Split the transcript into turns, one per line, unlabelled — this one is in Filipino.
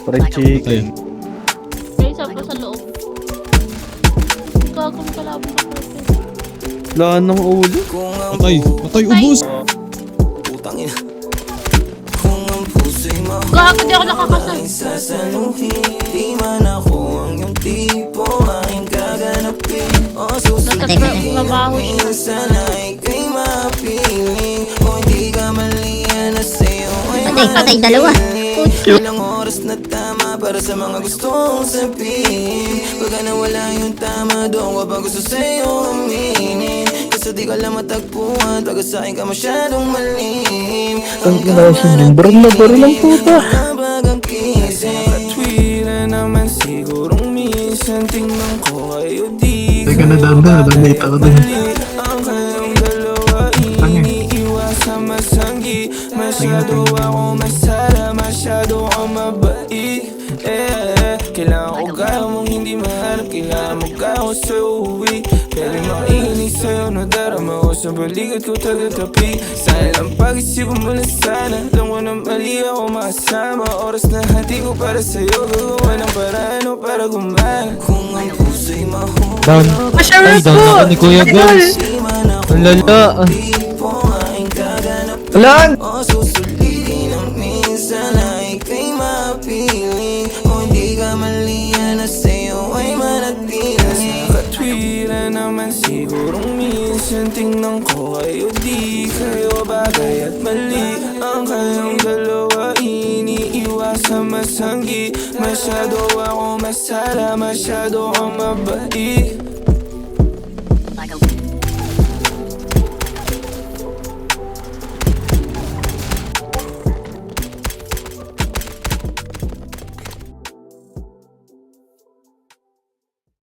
Fried chicken.
May isa pa sa loob. Gagawin kalaban sa purpose.
Wala nang ulo.
Patay, patay, ubos.
Putang ina. Kung ang puso'y
Gago, di ako nakakasal.
sasaluhin, di man ako ang iyong tipo, aking gaganapin. O susunodin
Mabaho.
minsan ay ika'y mapiling. O hindi ka maliyan na sa'yo ay
Patay, dalawa.
Ilang oras na tama para sa mga gustong sabihin. Pagka nawala yung tama, doon ko ba gusto sa'yo aminin? Kasi di ka lang matagpuan, pagka sa'kin ka masyadong malim.
Ang kinasin yung baril na puta.
Bagang kising katwiran naman sigurong minsan tingnan ko kayo di
Teka na damay ako dun.
ang kayong dalawa iniiwasan masanggi. Masyado ako masala, masyado ako mabait. Kailangan ko kaya mong hindi mahanap, kailangan mo kaya ko sa uwi. Pwede makinig sa'yo na darama ko sa balikat ko taga-tapi. Sayang ang pag-isip mo na sana, alam ko na mali ako makasama. Oras na hati ko para sa'yo, gagawa ng paraan o para gumana. Kung ang puso'y mahulog,
Down. Ay, down ako ni Kuya Gols.
di man ako
Ang lala.
tipo, aking gaganapin.
Alaan!
O susulitin ang minsan ay ika'y mapiling. O hindi ka maliyan na sa'yo ay manatili. Katwiran naman sigurong minsan tingnan ko kayo di kayo bagay at mali. Ang kayong dalawa iniiwasan masanggi. Masyado ako masala, masyado akong mabait.